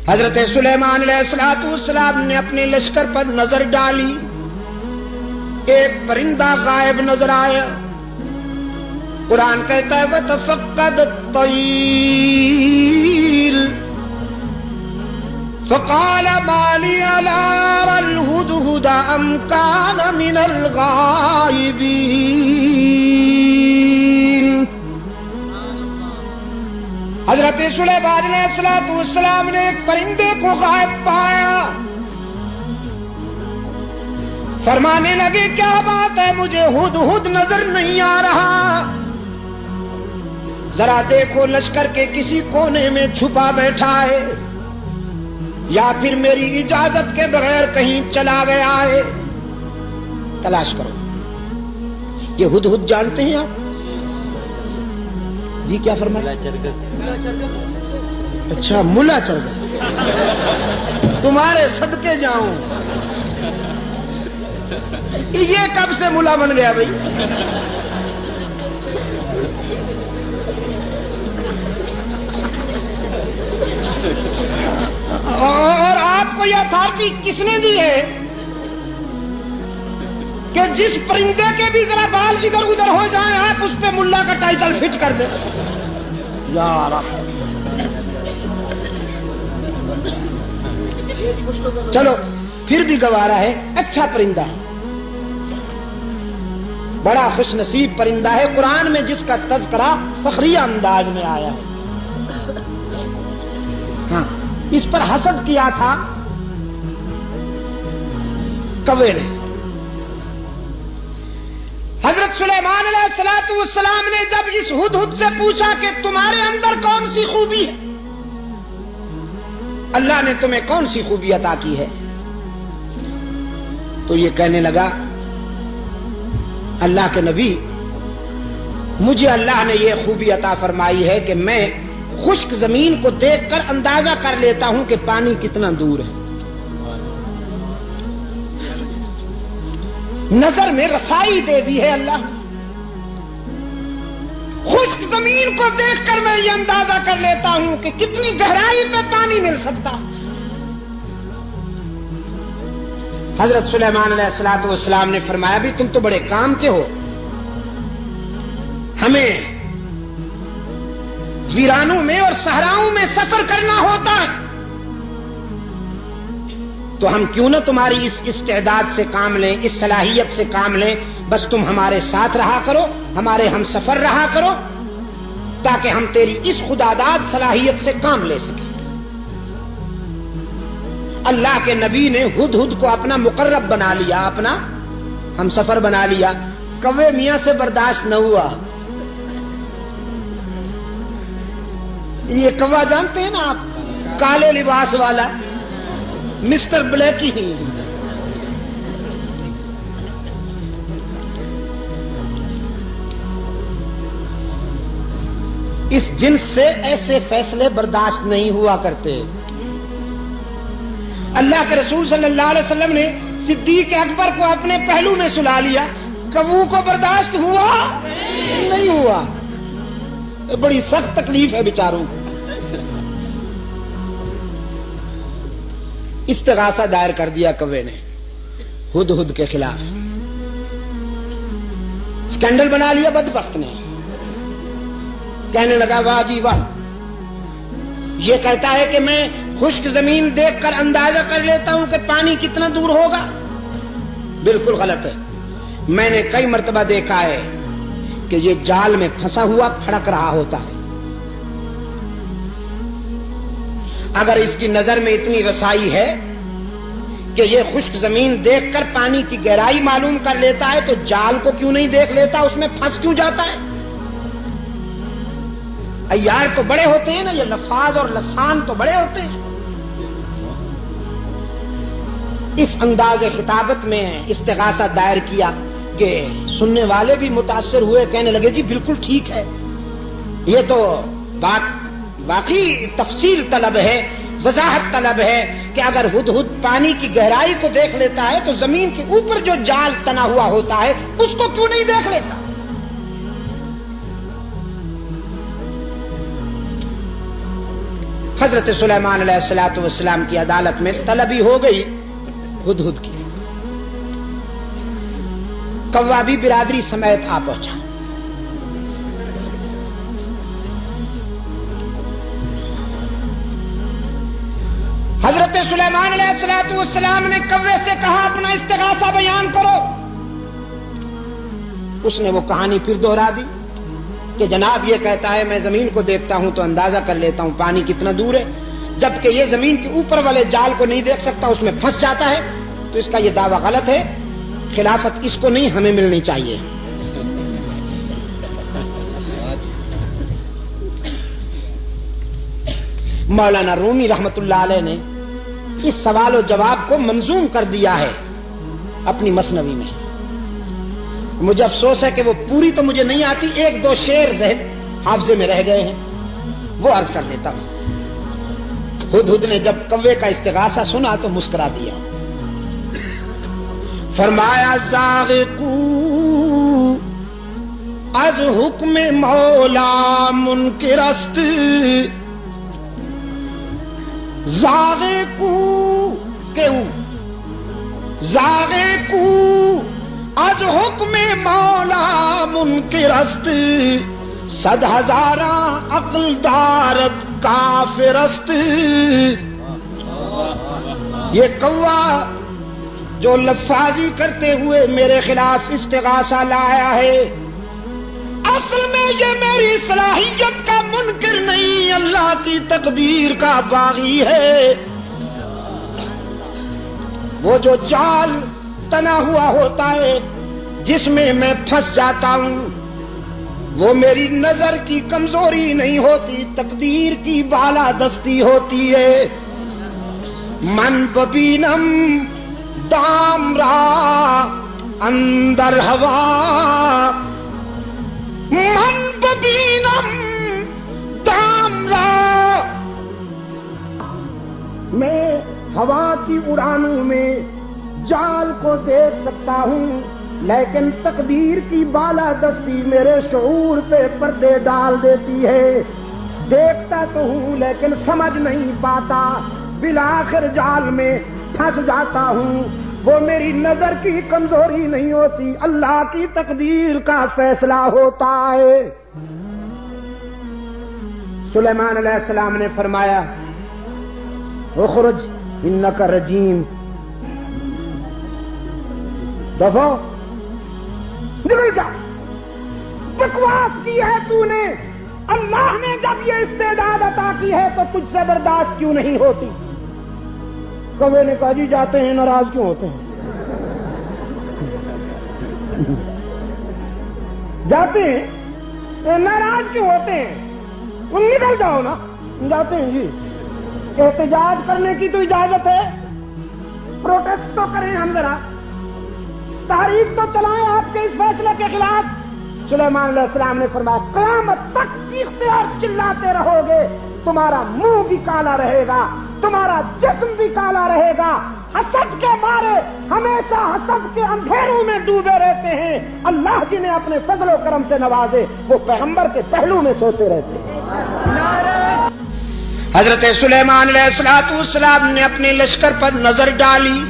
حضرت سلیمان علیہ السلام نے اپنے لشکر پر نظر ڈالی، ایک پرندہ غائب نظر آیا۔ قرآن کہتا ہے وَتَفَقَّدَ الطَّيْرَ فَقَالَ مَا لِيَ لَا أَرَى الْهُدْهُدَ أَمْ كَانَ مِنَ الْغَائِبِينَ۔ حضرت سلیمان علیہ السلام نے ایک پرندے کو غائب پایا، فرمانے لگے کیا بات ہے، مجھے ہدہد نظر نہیں آ رہا، ذرا دیکھو لشکر کے کسی کونے میں چھپا بیٹھا ہے یا پھر میری اجازت کے بغیر کہیں چلا گیا ہے، تلاش کرو۔ یہ ہدہد جانتے ہیں آپ؟ جی کیا فرمایا؟ اچھا ملا چرگا، تمہارے صدقے جاؤں، یہ کب سے ملا بن گیا بھائی؟ اور آپ کو یہ اتھارٹی کس نے دی ہے کہ جس پرندے کے بھی ذرا بال ادھر ادھر ہو جائیں آپ اس پہ ملا کا ٹائٹل فٹ کر دیں؟ یار چلو پھر بھی گوارا ہے، اچھا پرندہ ہے، بڑا خوش نصیب پرندہ ہے، قرآن میں جس کا تذکرہ فخریہ انداز میں آیا ہے۔ ہاں اس پر حسد کیا تھا کوے نے۔ حضرت سلیمان علیہ السلام نے جب اس ہدہد سے پوچھا کہ تمہارے اندر کون سی خوبی ہے، اللہ نے تمہیں کون سی خوبی عطا کی ہے، تو یہ کہنے لگا اللہ کے نبی مجھے اللہ نے یہ خوبی عطا فرمائی ہے کہ میں خشک زمین کو دیکھ کر اندازہ کر لیتا ہوں کہ پانی کتنا دور ہے، نظر میں رسائی دے دی ہے اللہ، خشک زمین کو دیکھ کر میں یہ اندازہ کر لیتا ہوں کہ کتنی گہرائی پہ پانی مل سکتا۔ حضرت سلیمان علیہ السلام نے فرمایا بھی تم تو بڑے کام کے ہو، ہمیں ویرانوں میں اور صحراؤں میں سفر کرنا ہوتا ہے، تو ہم کیوں نہ تمہاری اس استعداد سے کام لیں، اس صلاحیت سے کام لیں، بس تم ہمارے ساتھ رہا کرو، ہمارے ہم سفر رہا کرو، تاکہ ہم تیری اس خداداد صلاحیت سے کام لے سکیں۔ اللہ کے نبی نے ہدہد کو اپنا مقرب بنا لیا، اپنا ہم سفر بنا لیا، کوے میاں سے برداشت نہ ہوا۔ یہ کوا جانتے ہیں نا آپ، کالے لباس والا مسٹر بلیکی ہی، اس جنس سے ایسے فیصلے برداشت نہیں ہوا کرتے۔ اللہ کے رسول صلی اللہ علیہ وسلم نے صدیق اکبر کو اپنے پہلو میں سلا لیا، کبو کو برداشت ہوا نہیں ہوا، بڑی سخت تکلیف ہے بیچاروں کو۔ استغاثہ دائر کر دیا کوے نے ہدہد کے خلاف، اسکینڈل بنا لیا بدبخت نے، کہنے لگا واہ جی واہ، یہ کہتا ہے کہ میں خشک زمین دیکھ کر اندازہ کر لیتا ہوں کہ پانی کتنا دور ہوگا، بالکل غلط ہے۔ میں نے کئی مرتبہ دیکھا ہے کہ یہ جال میں پھنسا ہوا پھڑک رہا ہوتا ہے، اگر اس کی نظر میں اتنی رسائی ہے کہ یہ خشک زمین دیکھ کر پانی کی گہرائی معلوم کر لیتا ہے تو جال کو کیوں نہیں دیکھ لیتا، اس میں پھنس کیوں جاتا ہے؟ عیار تو بڑے ہوتے ہیں نا، یہ لفاظ اور لسان تو بڑے ہوتے ہیں۔ اس انداز خطابت میں استغاثہ دائر کیا کہ سننے والے بھی متاثر ہوئے، کہنے لگے جی بالکل ٹھیک ہے، یہ تو بات واقعی تفصیل طلب ہے، وضاحت طلب ہے کہ اگر ہدہد پانی کی گہرائی کو دیکھ لیتا ہے تو زمین کے اوپر جو جال تنا ہوا ہوتا ہے اس کو کیوں نہیں دیکھ لیتا؟ حضرت سلیمان علیہ السلام کی عدالت میں طلبی ہو گئی ہدہد کی. کوا بھی برادری سمیت آ پہنچا. حضرت سلیمان علیہ السلام نے کوے سے کہا اپنا استغاثہ بیان کرو. اس نے وہ کہانی پھر دوہرا دی کہ جناب یہ کہتا ہے میں زمین کو دیکھتا ہوں تو اندازہ کر لیتا ہوں پانی کتنا دور ہے، جبکہ یہ زمین کے اوپر والے جال کو نہیں دیکھ سکتا، اس میں پھنس جاتا ہے. تو اس کا یہ دعویٰ غلط ہے، خلافت اس کو نہیں ہمیں ملنی چاہیے. مولانا رومی رحمت اللہ علیہ نے اس سوال و جواب کو منظوم کر دیا ہے اپنی مثنوی میں. مجھے افسوس ہے کہ وہ پوری تو مجھے نہیں آتی، ایک دو شعر ذہن حافظے میں رہ گئے ہیں، وہ عرض کر دیتا ہوں. ہدہد نے جب کوے کا استغاثہ سنا تو مسکرا دیا. فرمایا زاغقو از حکم مولا منکر است، زاغقو از حکم مولا منکر است، 100,000 عقل دارت کافر است. یہ کوا جو لفاظی کرتے ہوئے میرے خلاف استغاثہ لایا ہے، اصل میں یہ میری صلاحیت کا منکر نہیں، اللہ کی تقدیر کا باغی ہے. وہ جو جال تنا ہوا ہوتا ہے جس میں میں پھنس جاتا ہوں، وہ میری نظر کی کمزوری نہیں ہوتی، تقدیر کی بالادستی ہوتی ہے. من ببینم دام را اندر ہوا، من ببینم دام را، میں ہوا کی اڑانوں میں جال کو دیکھ سکتا ہوں، لیکن تقدیر کی بالادستی میرے شعور پہ پردے ڈال دیتی ہے. دیکھتا تو ہوں لیکن سمجھ نہیں پاتا، بالآخر جال میں پھنس جاتا ہوں. وہ میری نظر کی کمزوری نہیں ہوتی، اللہ کی تقدیر کا فیصلہ ہوتا ہے. سلیمان علیہ السلام نے فرمایا اخرج انک رجیم، دفعہ نکل جا، بکواس کی ہے تو نے. اللہ نے جب یہ استعداد عطا کی ہے تو تجھ سے برداشت کیوں نہیں ہوتی؟ کوے نے کہا جی جاتے ہیں، ناراض کیوں ہوتے ہیں؟ جاتے ہیں ناراض کیوں ہوتے ہیں؟ تم نکل جاؤ نا. جاتے ہیں جی، احتجاج کرنے کی تو اجازت ہے، پروٹیسٹ تو کریں ہم، ذرا تحریک تو چلائیں آپ کے اس فیصلے کے خلاف. سلیمان علیہ السلام نے فرمایا قیامت تک چیختے اور چلاتے رہو گے، تمہارا منہ بھی کالا رہے گا، تمہارا جسم بھی کالا رہے گا. حسد کے مارے ہمیشہ حسد کے اندھیروں میں ڈوبے رہتے ہیں. اللہ جنہیں اپنے فضل و کرم سے نوازے وہ پیغمبر کے پہلو میں سوتے رہتے ہیں. حضرت سلیمان علیہ السلام نے اپنے لشکر پر نظر ڈالی،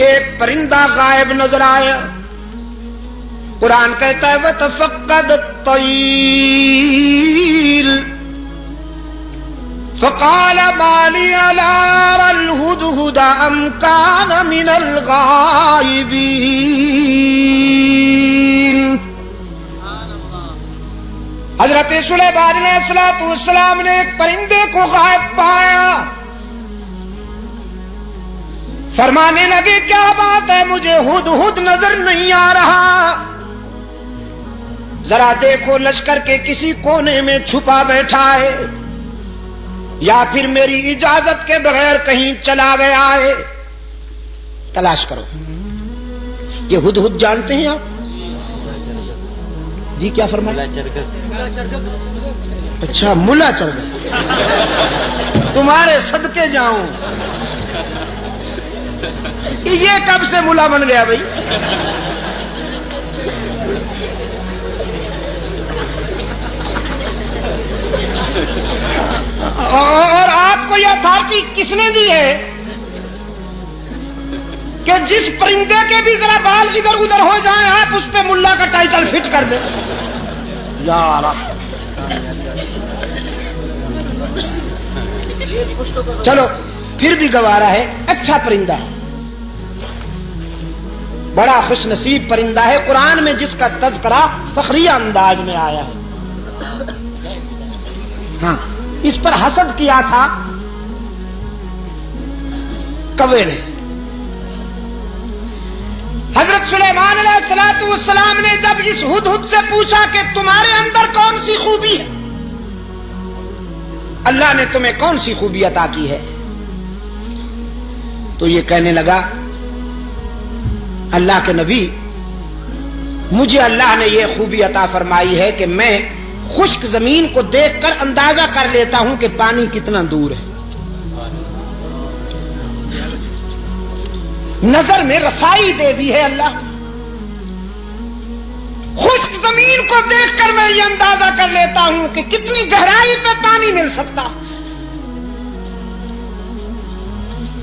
ایک پرندہ غائب نظر آیا. قرآن کہتا ہے وَتَفَقَّدَ الطَّيْرَ فَقَالَ مَا لِي لَا أَرَى الْهُدْهُدَ أَمْ كَانَ مِنَ الْغَائِبِينَ. حضرت سلیمان علیہ السلام نے ایک پرندے کو غائب پایا. فرمانے لگے کیا بات ہے، مجھے ہدہد نظر نہیں آ رہا، ذرا دیکھو لشکر کے کسی کونے میں چھپا بیٹھا ہے یا پھر میری اجازت کے بغیر کہیں چلا گیا ہے، تلاش کرو. یہ ہدہد جانتے ہیں آپ؟ جی کیا فرمایا؟ اچھا ملا چرگل، تمہارے صدقے جاؤں. یہ کب سے ملا بن گیا بھائی؟ اتھارٹی کس نے دی ہے کہ جس پرندے کے بھی ذرا بال ادھر ادھر ہو جائیں آپ اس پہ ملا کا ٹائٹل فٹ کر دیں؟ یار چلو پھر بھی گوارا ہے، اچھا پرندہ ہے، بڑا خوش نصیب پرندہ ہے، قرآن میں جس کا تذکرہ فخریہ انداز میں آیا ہے۔ ہاں اس پر حسد کیا تھا کوے نے۔ حضرت سلیمان علیہ السلام نے جب اس ہدہد سے پوچھا کہ تمہارے اندر کون سی خوبی ہے، اللہ نے تمہیں کون سی خوبی عطا کی ہے، تو یہ کہنے لگا اللہ کے نبی مجھے اللہ نے یہ خوبی عطا فرمائی ہے کہ میں خشک زمین کو دیکھ کر اندازہ کر لیتا ہوں کہ پانی کتنا دور ہے، نظر میں رسائی دے دی ہے اللہ، خشک زمین کو دیکھ کر میں یہ اندازہ کر لیتا ہوں کہ کتنی گہرائی پہ پانی مل سکتا۔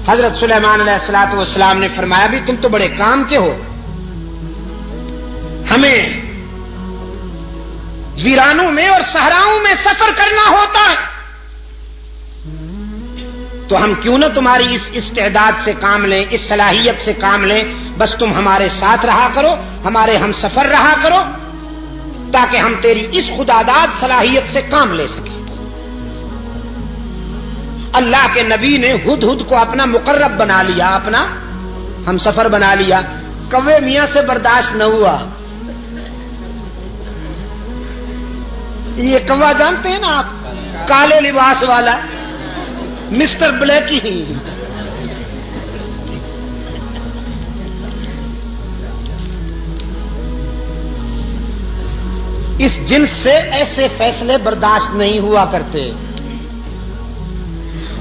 حضرت سلیمان علیہ السلام نے فرمایا بھی تم تو بڑے کام کے ہو، ہمیں ویرانوں میں اور صحراؤں میں سفر کرنا ہوتا ہے، تو ہم کیوں نہ تمہاری اس استعداد سے کام لیں، اس صلاحیت سے کام لیں، بس تم ہمارے ساتھ رہا کرو، ہمارے ہم سفر رہا کرو، تاکہ ہم تیری اس خداداد صلاحیت سے کام لے سکیں۔ اللہ کے نبی نے ہدہد کو اپنا مقرب بنا لیا، اپنا ہم سفر بنا لیا، کوے میاں سے برداشت نہ ہوا۔ یہ کوا جانتے ہیں نا آپ، کالے لباس والا مسٹر بلیک ہی، اس جنس سے ایسے فیصلے برداشت نہیں ہوا کرتے۔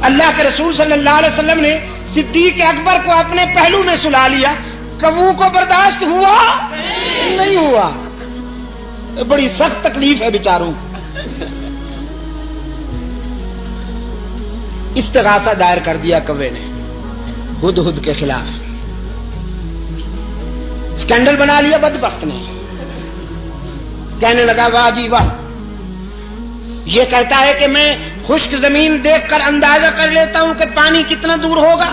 اللہ کے رسول صلی اللہ علیہ وسلم نے صدیق اکبر کو اپنے پہلو میں سلا لیا، کبو کو برداشت ہوا نہیں ہوا، بڑی سخت تکلیف ہے بیچاروں کو۔ استغاثہ دائر کر دیا کوے نے ہدہد کے خلاف، اسکینڈل بنا لیا بدبخت نے، کہنے لگا واہ جی واہ، یہ کہتا ہے کہ میں خشک زمین دیکھ کر اندازہ کر لیتا ہوں کہ پانی کتنا دور ہوگا،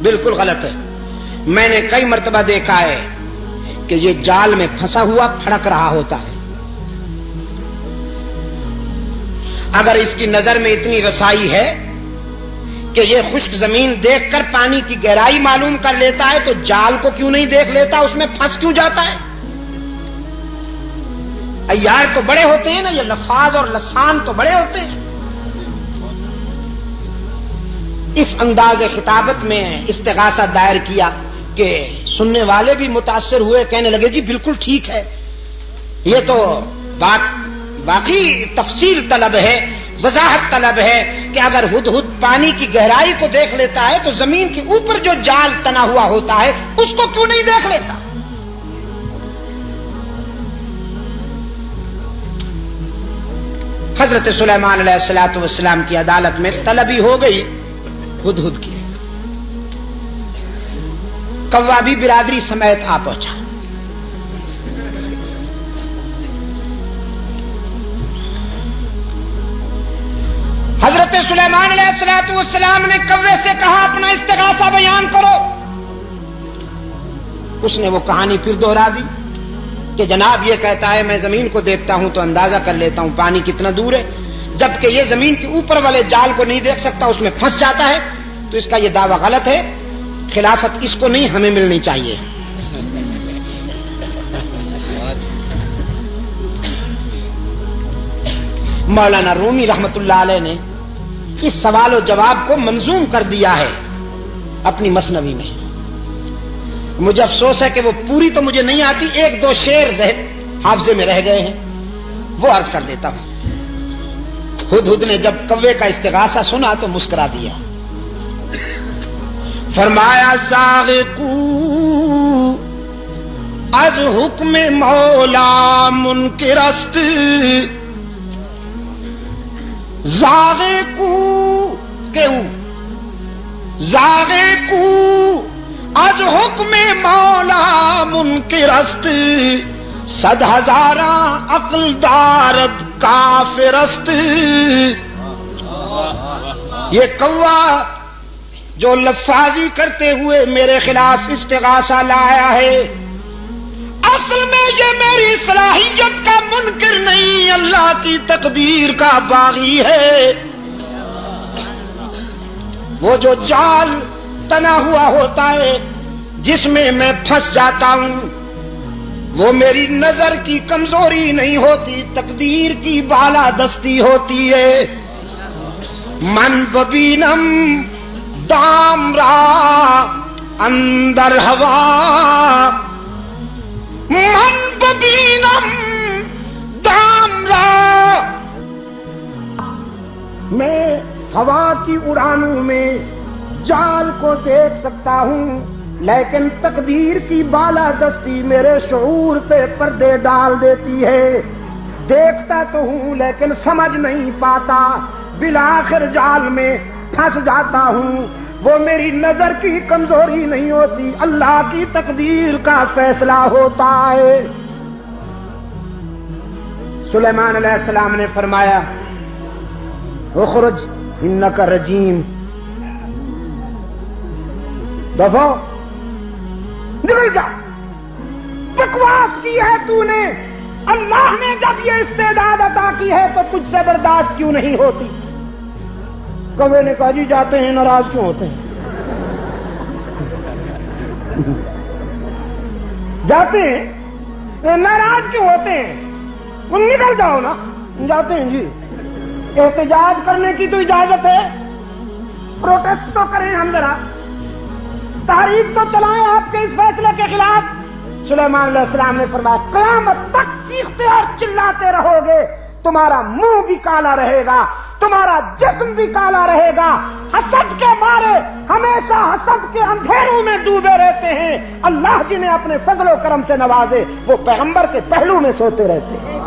بالکل غلط ہے۔ میں نے کئی مرتبہ دیکھا ہے کہ یہ جال میں پھنسا ہوا پھڑک رہا ہوتا ہے، اگر اس کی نظر میں اتنی رسائی ہے کہ یہ خشک زمین دیکھ کر پانی کی گہرائی معلوم کر لیتا ہے تو جال کو کیوں نہیں دیکھ لیتا، اس میں پھنس کیوں جاتا ہے؟ عیار تو بڑے ہوتے ہیں نا، یہ لفاظ اور لسان تو بڑے ہوتے ہیں۔ اس انداز خطابت میں استغاثہ دائر کیا کہ سننے والے بھی متاثر ہوئے، کہنے لگے جی بالکل ٹھیک ہے، یہ تو بات باقی تفصیل طلب ہے، وضاحت طلب ہے کہ اگر ہدہد پانی کی گہرائی کو دیکھ لیتا ہے تو زمین کے اوپر جو جال تنا ہوا ہوتا ہے اس کو کیوں نہیں دیکھ لیتا؟ حضرت سلیمان علیہ السلام کی عدالت میں طلبی ہو گئی ہدہد کی، کوا بھی برادری سمیت آ پہنچا۔ حضرت سلیمان علیہ السلام نے کوے سے کہا اپنا استغاثہ بیان کرو، اس نے وہ کہانی پھر دوہرا دی کہ جناب یہ کہتا ہے میں زمین کو دیکھتا ہوں تو اندازہ کر لیتا ہوں پانی کتنا دور ہے، جبکہ یہ زمین کے اوپر والے جال کو نہیں دیکھ سکتا، اس میں پھنس جاتا ہے، تو اس کا یہ دعویٰ غلط ہے، خلافت اس کو نہیں ہمیں ملنی چاہیے۔ مولانا رومی رحمت اللہ علیہ نے اس سوال و جواب کو منظوم کر دیا ہے اپنی مثنوی میں، مجھے افسوس ہے کہ وہ پوری تو مجھے نہیں آتی، ایک دو شعر حافظے میں رہ گئے ہیں، وہ عرض کر دیتا ہوں۔ ہدہد نے جب کوے کا استغاثہ سنا تو مسکرا دیا، فرمایا زاغقو از حکم مولا منکرست، زاغقو لکھتے ہوں زاغے کو از حکم مولا منکر است صد ہزاراں عقل دارد کافر است. یہ کوا جو لفاظی کرتے ہوئے میرے خلاف استغاثہ لایا ہے، اصل میں یہ میری صلاحیت کا منکر نہیں، اللہ کی تقدیر کا باغی ہے. وہ جو جال تنا ہوا ہوتا ہے جس میں میں پھنس جاتا ہوں، وہ میری نظر کی کمزوری نہیں ہوتی، تقدیر کی بالادستی ہوتی ہے. من ببینم دام را اندر ہوا، من ببینم دام را، میں ہوا کی اڑانوں میں جال کو دیکھ سکتا ہوں، لیکن تقدیر کی بالادستی میرے شعور پہ پردے ڈال دیتی ہے. دیکھتا تو ہوں لیکن سمجھ نہیں پاتا، بالآخر جال میں پھنس جاتا ہوں. وہ میری نظر کی کمزوری نہیں ہوتی، اللہ کی تقدیر کا فیصلہ ہوتا ہے. سلیمان علیہ السلام نے فرمایا اخرج انک رجیم، دفعہ نکل جا، بکواس کی ہے تو نے. اللہ نے جب یہ استعداد عطا کی ہے تو تجھ سے برداشت کیوں نہیں ہوتی؟ کوے نے کہا جی جاتے ہیں، ناراض کیوں ہوتے ہیں؟ جاتے ہیں ناراض کیوں ہوتے ہیں؟ نکل جاؤ نا. جاتے ہیں جی، احتجاج کرنے کی تو اجازت ہے، پروٹیسٹ تو کریں، ہم ذرا تحریک تو چلائیں آپ کے اس فیصلے کے خلاف. سلیمان علیہ السلام نے فرمایا قیامت تک چیختے اور چلاتے رہو گے، تمہارا منہ بھی کالا رہے گا، تمہارا جسم بھی کالا رہے گا. حسد کے مارے ہمیشہ حسد کے اندھیروں میں ڈوبے رہتے ہیں. اللہ جنہیں اپنے فضل و کرم سے نوازے وہ پیغمبر کے پہلو میں سوتے رہتے ہیں.